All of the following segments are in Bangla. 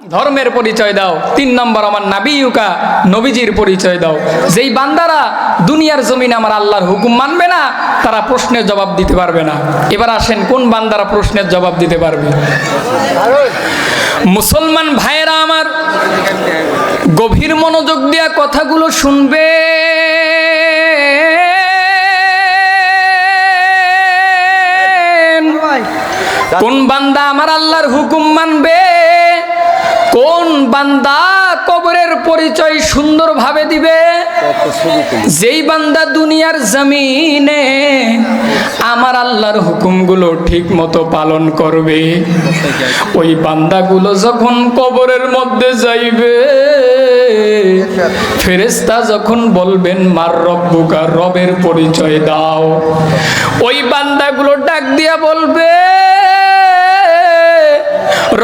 ধর্মের পরিচয় দাও। 3 নম্বর আমার নাবিয়ুকা, নবীজির পরিচয় দাও। যেই বান্দারা দুনিয়ার জমিনে আমার আল্লাহর হুকুম মানবে না, তারা প্রশ্নের জবাব দিতে পারবে না। এবার আসেন কোন বান্দারা প্রশ্নের জবাব দিতে পারবে? মুসলমান ভাইয়েরা আমার, গভীর মনোযোগ দিয়া কথাগুলো শুনবে। কোন বান্দা আমার আল্লাহর হুকুম মানবে, কোন বান্দা কবরের পরিচয় সুন্দরভাবে দিবে, যেই বান্দা দুনিয়ার জমিনে আমার আল্লাহর হুকুমগুলো ঠিক মতো পালন করবে, ওই বান্দাগুলো যখন কবরের মধ্যে যাইবে, ফেরেশতা যখন বলবেন মার রব্বুকা, রবের পরিচয় দাও, ওই বান্দাগুলো ডাক দিয়া বলবে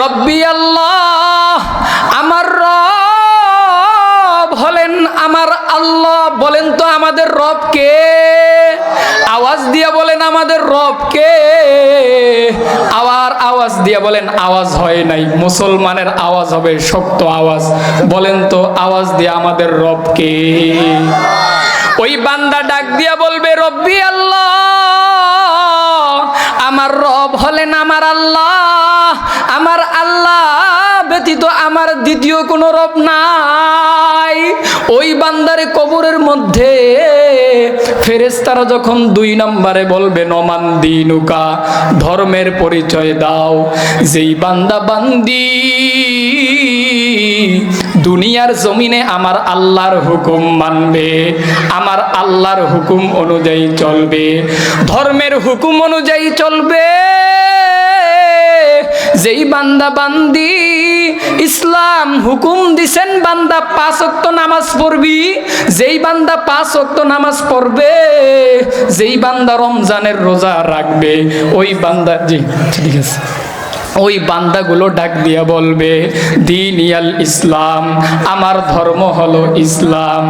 রব্বি আল্লাহ, আমার রব হলেন আমার আল্লাহ। বলেন তো আমাদের রব কে? আওয়াজ দিয়া বলেন আমাদের রব কে? আওয়াজ দিয়া বলেন। আওয়াজ হয় নাই, মুসলমানের আওয়াজ হবে শক্ত আওয়াজ। বলেন তো আওয়াজ দিয়া আমাদের রব কে? ওই বান্দা ডাক দিয়া বলবে রব্বি আল্লাহ, আমার রব হলেন আমার আল্লাহ। আমার আল্লাহ ব্যতীত আমার দ্বিতীয় কোনো রব নাই। ওই বান্দারে কবরের মধ্যে ফেরেশতারা যখন 2 নম্বরে বলবে নমান দিনুকা, ধর্মের পরিচয় দাও, যেই বান্দা বান্দি দুনিয়ার জমিনে আমার আল্লাহর হুকুম মানবে, আমার আল্লাহর হুকুম অনুযায়ী চলবে, ধর্মের হুকুম অনুযায়ী চলবে, যেই বান্দা বান্দি ইসলাম হুকুম দিছেন বান্দা 5 ওয়াক্ত নামাজ পড়বি, যেই বান্দা 5 ওয়াক্ত নামাজ পড়বে, যেই বান্দা রমজানের রোজা রাখবে, ওই বান্দা, জি ঠিক আছে, ওই বান্দাগুলো ডাক দিয়া বলবে দিন ইয়াল ইসলাম, আমার ধর্ম হলো ইসলাম।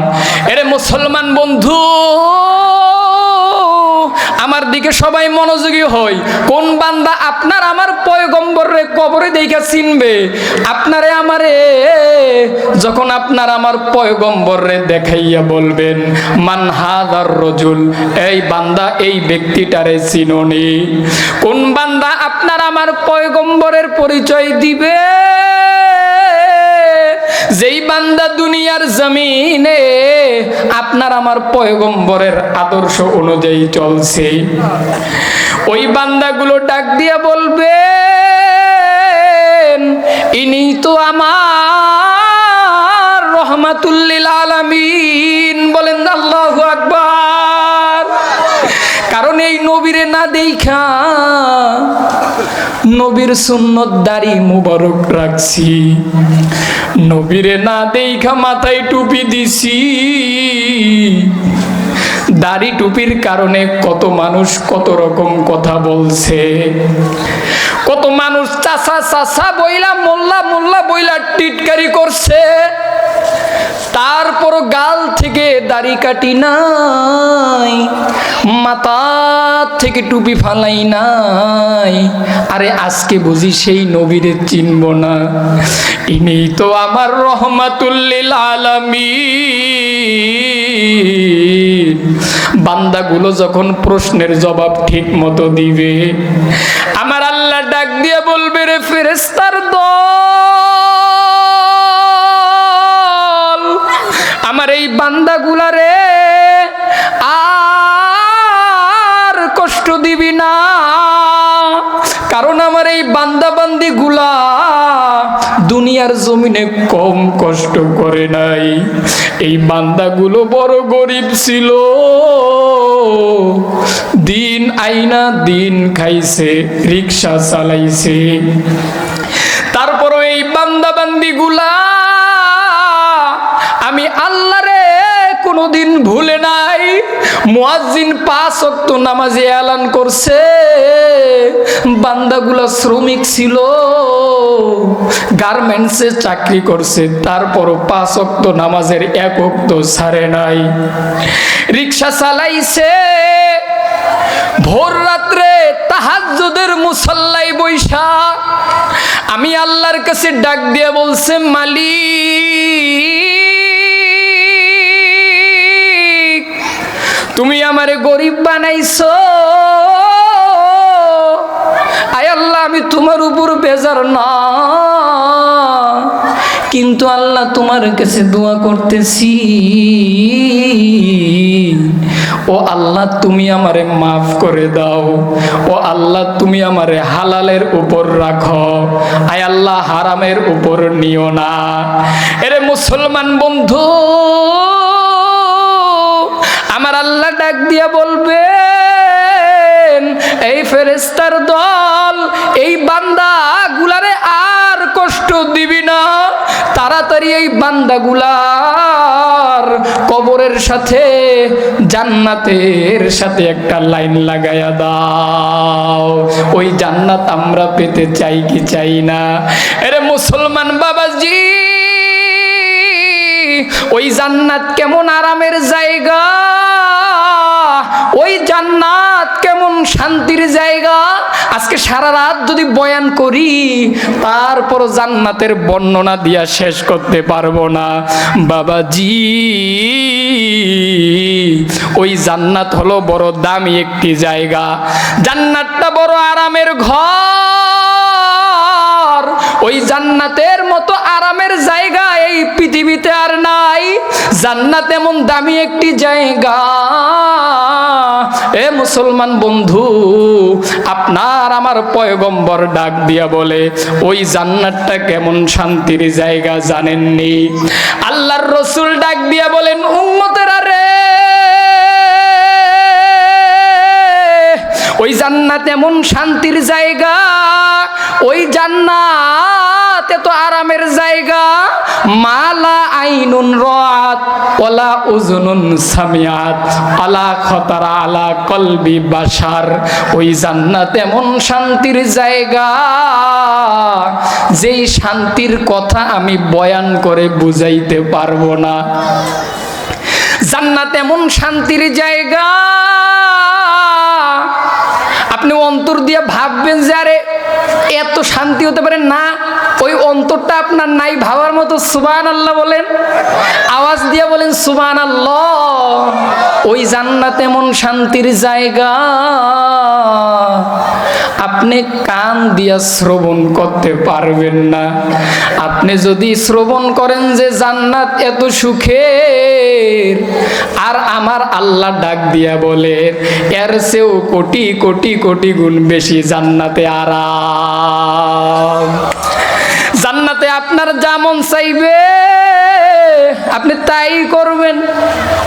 এরে মুসলমান বন্ধু, আমার দিকে সবাই মনোযোগী হই। কোন বান্দা আপনার আমার পয়গম্বরে কবরে দেখা চিনবে? আপনারে আমারে যখন আপনার আমার পয়গম্বরে দেখাইয়া বলবেন মান হাদার রজুল, এই বান্দা এই ব্যক্তিটারে চিনোনি? কোন বান্দা আপনার আমার পয়গম্বরের পরিচয় দিবে? যেই বান্দা দুনিয়ার জমিনে আপনার আমার পয়গম্বরের আদর্শ অনুযায়ী চলছে, ওই বান্দাগুলো ডাক দিয়া বলবে ইনি তো আমার রহমাতুল লিল আলামিন। বলেন আল্লাহু আকবার। কারণ এই নবীরে না দেখা নবীর সুন্নত দাড়ি মুবারক রাখছি, নবীরে না দেখা মাথায় টুপি দিছি, দাড়ি টুপির কারণে কত মানুষ কত রকম কথা বলছে, কত মানুষ চাচা চাচা বইলা মোল্লা মোল্লা বইলা টিটকারি করছে, তারপর গাল থেকে দাড়ি কাটি নাই, মাথা থেকে টুপি ফালাই নাই। আরে আজকে বুঝি সেই নবীরে চিনব না? ইনি তো আমার রহমাতুল লিল আলামিন। বান্দাগুলো যখন প্রশ্নের জবাব ঠিক মতো দিবে, আমার আল্লাহ ডাক দিয়ে বলবে রে ফেরেশতার দল, আমার এই বান্দাগুলারে আর কষ্ট দিবি না, কারণ আমার এই বান্দা বান্দি গুলা দুনিয়ার জমিনে কম কষ্ট করে নাই। এই বান্দাগুলো বড় গরিব ছিল, দিন আইনা দিন খাইছে, রিক্সা চালাইছে, তারপরও এই বান্দা বান্দি গুলা আমি আল্লাহরে কোনোদিন ভুলে নাই। মুয়াজ্জিন 5 ওয়াক্ত নামাজে এলান করছে, বান্দাগুলা শ্রমিক ছিল, গার্মেন্টসে চাকরি করছে, তারপরও 5 ওয়াক্ত নামাজের 1 ওয়াক্ত ছাড়ে নাই। রিক্সা চালাইছে, ভোর রাত্রে তাহাজ্জুদের মুসাল্লায় বৈশা আমি আল্লাহর কাছে ডাক দিয়ে বলছে, মালিক তুমি আমারে গরিব বানাইছো, আয় আল্লাহ আমি তোমার উপর বেজার না, কিন্তু আল্লাহ তোমার কাছে দোয়া করতেছি, ও আল্লাহ তুমি আমারে মাফ করে দাও, ও আল্লাহ তুমি আমারে হালালের উপর রাখো, আয় আল্লাহ হারামের উপর নিও না। এরে মুসলমান বন্ধু, আমার আল্লাহ ডাক দিয়া বলবেন, এই ফেরেশতার দল এই বান্দা গুলারে আর কষ্ট দিবি না, তাড়াতাড়ি এই বান্দাগুলার কবরের সাথে জান্নাতের সাথে একটা লাইন লাগায়া দাও। ওই জান্নাত আমরা পেতে চাই কি চাই না? আরে মুসলমান বাবাজি, ওই জান্নাত কেমন আরামের জায়গা, ওই জান্নাত কেমন শান্তির জায়গা, আজকে সারা রাত যদি বয়ান করি তারপর জান্নাতের বর্ণনা দিয়া শেষ করতে পারবো না বাবাজি। ওই জান্নাত হলো বড় দামি একটি জায়গা, জান্নাতটা বড় আরামের ঘর, ওই জান্নাতের মতো আরামের জায়গা এই পৃথিবীতে আর নাই। জান্নাত এমন দামি একটি জায়গা। এ মুসলমান বন্ধু, আপনার আমার পয়গম্বর ডাক দিয়া বলে, ওই জান্নাতটা কেমন শান্তির জায়গা জানেননি? আল্লাহর রসুল ডাক দিয়া বলেন, উম্মতেরা রে, ওই জান্নাত এমন শান্তির জায়গা, ওই জান্নাত এত আরামের জায়গা, মালা আইনুন রাত ওয়ালা উযুনুন সামিআত আলা খাতারা আলা কলবি বাশার। ওই জান্নাত এমন শান্তির জায়গা, যেই শান্তির কথা আমি বয়ান করে বুঝাইতে পারবো না। জান্নাত এমন শান্তির জায়গা, আপনি অন্তর দিয়ে ভাববেন যে আরে এত শান্তি হতে পারে না, ওই অন্তরটা আপনার নাই ভাবার মতো। সুবহানাল্লাহ বলেন, আওয়াজ দিয়ে বলেন সুবহানাল্লাহ। ওই জান্নাত এমন শান্তির জায়গা, আপনি কান দিয়া শ্রবণ করতে পারবেন না। আপনি যদি শ্রবণ করেন যে জান্নাত এত সুখের, আর আমার আল্লাহ ডাক দিয়া বলে এর চেয়েও কোটি কোটি কোটি গুণ বেশি জান্নাতে আরাম। জান্নাতে আপনার যা মন চাইবে আপনি তাই করবেন।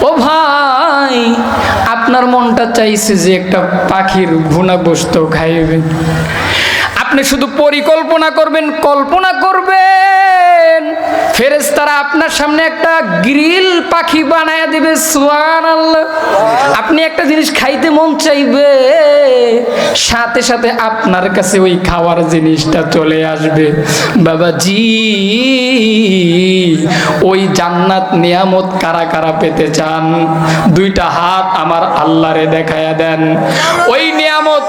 ও ভাই, আপনার মনটা চাইছে যে একটা পাখির ভুনা গোশত খাইবেন, আপনি শুধু পরিকল্পনা করবেন, কল্পনা করবেন, ফেরেশতারা আপনার সামনে একটা গ্রিল পাখি বানায়া দিবে। সুবহানাল্লাহ। আপনি একটা জিনিস খাইতে মন চাইবে, সাথে সাথে আপনার কাছে ওই খাওয়ার জিনিসটা চলে আসবে। বাবাজি, ওই জান্নাত নিয়ামত কারা কারা পেতে চান? দুইটা হাত আমার আল্লাহরে দেখায়া দেন। ওই নিয়ামত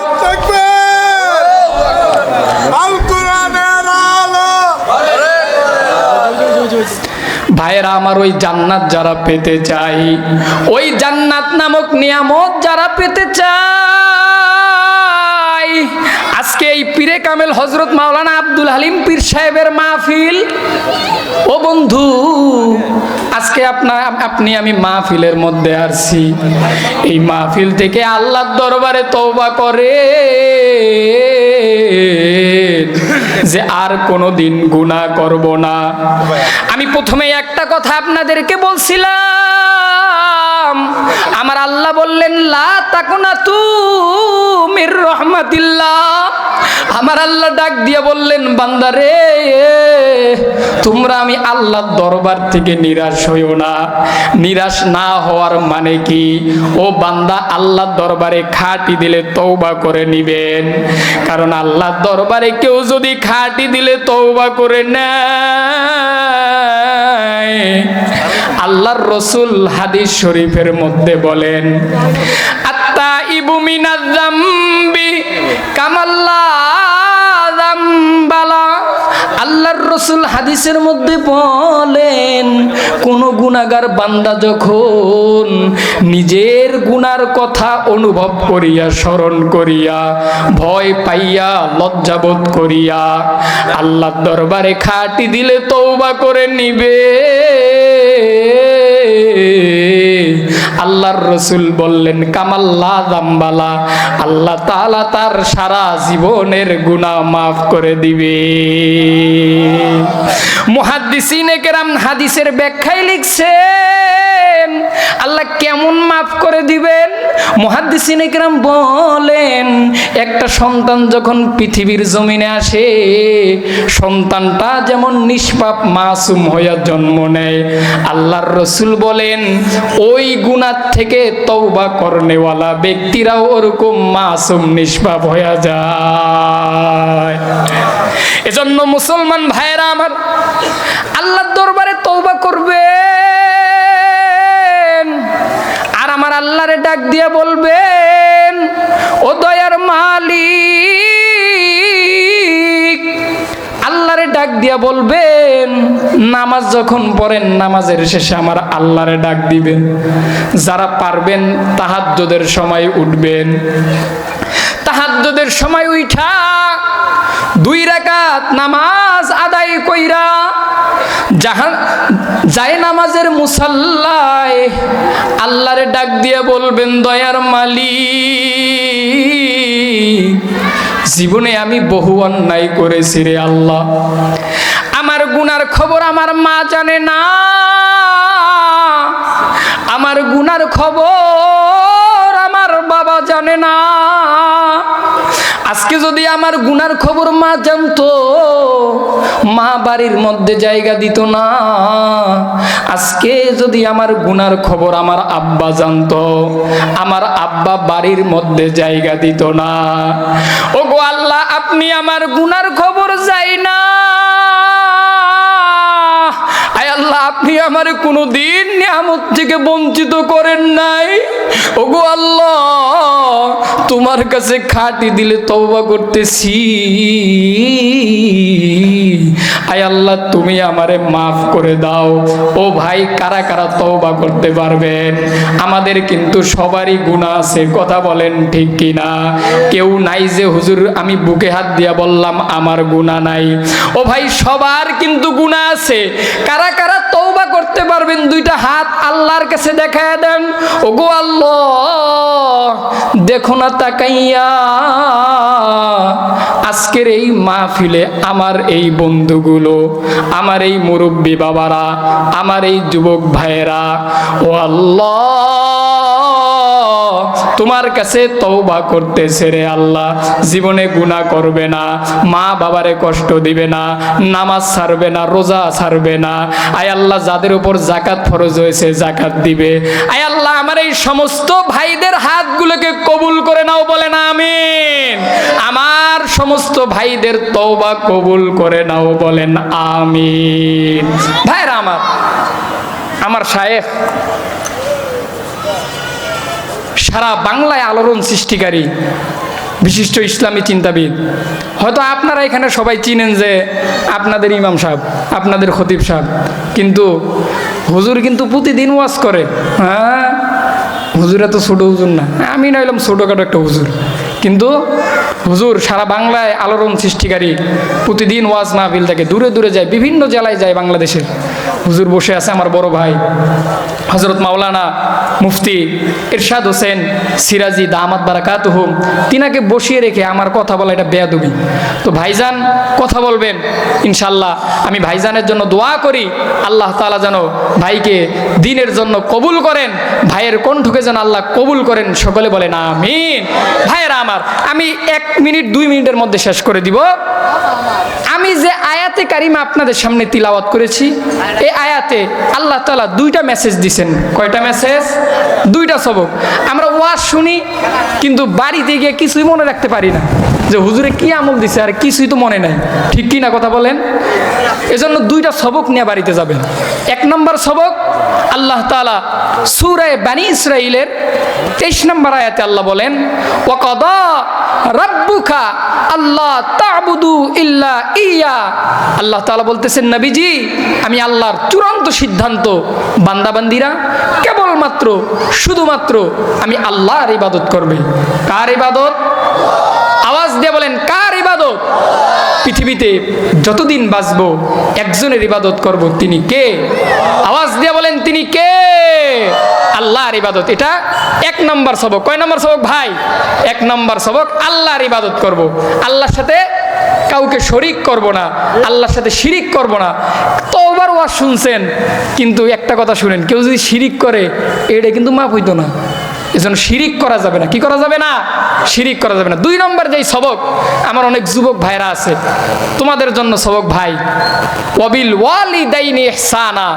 ভাইয়েরা আমার, ওই জান্নাত যারা পেতে চাই, ওই জান্নাত নামক নিয়ামত যারা পেতে চাই, আজকে এই পীরে কামেল হযরত মাওলানা আব্দুল হালিম পীর সাহেবের মাহফিল। ও বন্ধু, আজকে আপনি আমি মাহফিলের মধ্যে আসছি, এই মাহফিল থেকে আল্লাহর দরবারে তওবা করে যে আর কোনোদিন গুনাহ করব না। আমি প্রথমে একটা কথা আপনাদেরকে বলছিলাম, আমার আল্লাহ বললেন লা তাকুনাতু মির রাহমাতিল্লাহ। আমার আল্লাহ ডাক দিয়ে বললেন, বান্দারে তোমরা আমি আল্লাহর দরবার থেকে নিরাশ হইও না। নিরাশ না হওয়ার মানে কি? ও বান্দা, আল্লাহর দরবারে খাঁটি দিলে তওবা করে নিবেন, কারণ আল্লাহর দরবারে কেউ যদি খাঁটি দিলে তওবা করে নেয়, আল্লাহর রসুল হাদিস শরীফের মধ্যে বলেন, আত্তাইবু মিনাজ যামবি কামাল্লা যামবালা রাসূল হাদিসের মধ্যে বলেন, কোন গুনাহগার বান্দা যখন নিজের গুনার কথা অনুভব করিয়া, স্মরণ করিয়া, ভয় পাইয়া, লজ্জাবোধ করিয়া আল্লাহর দরবারে খাটি দিলে তওবা করে নিবে, আল্লাহর রাসূল বললেন কামাল্লা যামবালা, আল্লাহ তাআলা তার সারা জীবনের গুনাহ মাফ করে দিবে। মুহাদ্দিসিনে কেরাম হাদিসের ব্যাখ্যায় লিখছেন আল্লাহ কেমন মাফ করে দিবেন। মুহাদ্দিসিনে কেরাম বলেন, একটা সন্তান যখন পৃথিবীর জমিনে আসে, সন্তানটা যেমন নিষ্পাপ মাসুম হইয়া জন্ম নেয়, আল্লাহর রাসূল বলেন ওই গুনাহ থেকে তওবা করনেওয়ালা ব্যক্তিরাও ওরকম মাসুম নিষ্পাপ হয়ে যায়। এজন্য মুসলমান ভাইরা আমার, আল্লাহর দরবারে তওবা করবেন আর আমার আল্লাহরে ডাক দিয়ে বলবেন, ও দয়ার মালিক, আল্লাহরে ডাক দিয়া বলবেন। নামাজ যখন পড়েন, নামাজের শেষে আমার আল্লাহরে ডাক দিবেন। যারা পারবেন তাহাজ্জুদের সময় উঠবেন, তাহাজ্জুদের সময় উঠা 2 রাকাত নামাজ আদায় কইরা যায় নামাজের মুসাল্লায় আল্লাহরে ডাক দিয়ে বলবেন, দয়ার মালিক, জীবনে আমি বহু অন্যায় করেছি রে আল্লাহ, আমার গুনার খবর আমার মা জানে না, আমার গুনার খবর আমার বাবা জানে না। আজকে যদি আমার গুনার খবর মা জানতো, মা বাড়ির মধ্যে জায়গা দিত না। আজকে যদি আমার গুনার খবর আমার আব্বা জানতো, আমার আব্বা বাড়ির মধ্যে জায়গা দিত না। ওগো আল্লাহ, আপনি আমার গুনার খবর যাই না, আয় আল্লাহ, আপনি আমার কোনোদিন নিয়ামত থেকে বঞ্চিত করেন নাই। ওগো আল্লাহ, তোমার কাছে খাটি দিলে তওবা করতেছি, আয় আল্লাহ তুমি আমারে মাফ করে দাও। ও ভাই, কারা কারা তওবা করতে পারবেন? আমাদের কিন্তু সবারই গুনাহ আছে, কথা বলেন ঠিক কিনা? কেউ নাই যে হুজুর আমি বুকে হাত দিয়া বললাম আমার গুনাহ নাই। ও ভাই, সবার কিন্তু গুনাহ আছে। কারা কারা তওবা করতে পারবেন? 2টা হাত আল্লাহর কাছে দেখায়া দেন। ওগো আল্লাহ, দেখো না তাকাইয়া আজকের এই মাহফিলে আমার এই বন্ধুগুলো, আমার এই মুরব্বী বাবারা, আমার এই যুবক ভাইয়েরা, ও আল্লাহ তোমার কাছে তওবা করতেছে রে আল্লাহ, জীবনে গুনাহ করবে না, মা বাবারে কষ্ট দিবে না, নামাজ ছাড়বে না, রোজা ছাড়বে না। আয় আল্লাহ, যাদের উপর যাকাত ফরজ হয়েছে যাকাত দিবে। আয় আল্লাহ, আমার এই সমস্ত ভাইদের হাতগুলোকে কবুল করে নাও, বলেন আমিন। আমার সমস্ত ভাইদের তওবা কবুল করে নাও, বলেন আমিন। ভাইরা আমার শায়েখ সারা বাংলায় আলোড়ন সৃষ্টিকারী বিশিষ্ট ইসলামী চিন্তাবিদ। হয়তো আপনারা এখানে সবাই চিনেন যে আপনাদের ইমাম সাহেব, আপনাদের খতিব সাহেব, কিন্তু হুজুর কিন্তু প্রতিদিন ওয়াজ করে। হ্যাঁ, হুজুর এত ছোট হুজুর না, আমি না হইলাম ছোটোখাটো একটা হুজুর, কিন্তু হুজুর সারা বাংলায় আলোড়ন সৃষ্টিকারী, প্রতিদিন ওয়াজ মাহফিল থাকে, দূরে দূরে যায়, বিভিন্ন জেলায় যায় বাংলাদেশের। হুজুর বসে আছে আমার বড় ভাই হযরত মাওলানা মুফতি ইরশাদ হোসেন সিরাজি দামাত বারাকাতুহুম, তিনাকে বসিয়ে রেখে আমার কথা বলা এটা বেয়াদবি। তো ভাইজান কথা বলবেন ইনশাল্লাহ। আমি ভাইজানের জন্য দোয়া করি, আল্লাহ তাআলা যেন ভাইকে দ্বীনের জন্য কবুল করেন, ভাইয়ের কণ্ঠকে যেন আল্লাহ কবুল করেন। সকলে বলেন আমিন। ভাইয়েরা আমার, আমি 1 মিনিট 2 মিনিটের মধ্যে শেষ করে দিব। আমি যে আয়াতে কারিমা আপনাদের সামনে তিলাওয়াত করেছি, এই আয়াতে আল্লাহ তাআলা 2টা মেসেজ দিয়েছেন। কয়টা মেসেজ? 2টা সবক। আমরা ওয়াজ শুনি কিন্তু বাড়িতে গিয়ে কিছুই মনে রাখতে পারি না। যে হুজুরে কি আমল দিছে আর কিছুই তো মনে নাই, ঠিক কি না কথা বলেন? এজন্য দুইটা সবক নিয়ে বাড়িতে যাবেন। এক নম্বর সবক, আল্লাহ তাআলা সূরা বানী ইসরাঈলের 23 নম্বর আয়াতে আল্লাহ বলেন, ওয়াকাদা রাব্বুকা আল্লাহ তা'বুদু ইল্লা ইয়া। আল্লাহ তাআলা বলতেছেন, নবীজি আমি আল্লাহর চূড়ান্ত সিদ্ধান্ত, বান্দাবান্দিরা কেবলমাত্র শুধুমাত্র আমি আল্লাহর ইবাদত করবে। কার ইবাদত? আওয়াজ দিয়ে বলেন, কার ইবাদত? পৃথিবীতে যতদিন বাঁচবো একজনের ইবাদত করব, তিনি কে? আওয়াজ দিয়ে বলেন, তিনি কে? আল্লাহর ইবাদত। এটা এক নম্বর সবক। কয় নম্বর সবক ভাই? এক নম্বর সবক, আল্লাহর ইবাদত করব, আল্লাহর সাথে কাউকে শরিক করব না, আল্লাহর সাথে শিরিক করব না। তওবার ওয়াজ শুনছেন, কিন্তু একটা কথা শুনেন, কেউ যদি শিরিক করে এটা কিন্তু মাফ হইতো না। এজন্য শিরিক করা যাবে না। কি করা যাবে না? শিরিক করা যাবে না। দুই নম্বর যেই সবক, আমার অনেক যুবক ভাইরা আছে, তোমাদের জন্য সবক ভাই, ওয়াবিল ওয়ালিদাইনি ইহসানা,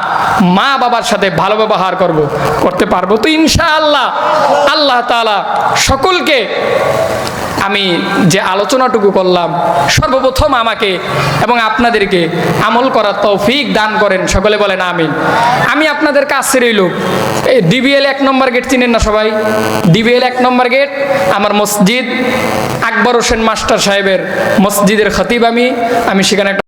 মা বাবার সাথে ভালো ব্যবহার করতে পারবো তো ইনশাআল্লাহ। আল্লাহ তাআলা সকলকে আমি যে আলোচনাটুকু করলাম, সর্বপ্রথম আমাকে এবং আপনাদেরকে আমল করার তৌফিক দান করেন। সকলে বলেন আমিন। আমি আপনাদের কাছেরই লোক। এই ডিবিএল 1 নম্বর গেট চিনেন না সবাই? ডিবিএল 1 নম্বর গেট আমার মসজিদ, আকবর হোসেন মাস্টার সাহেবের মসজিদের খতিব। আমি সেখানে একটা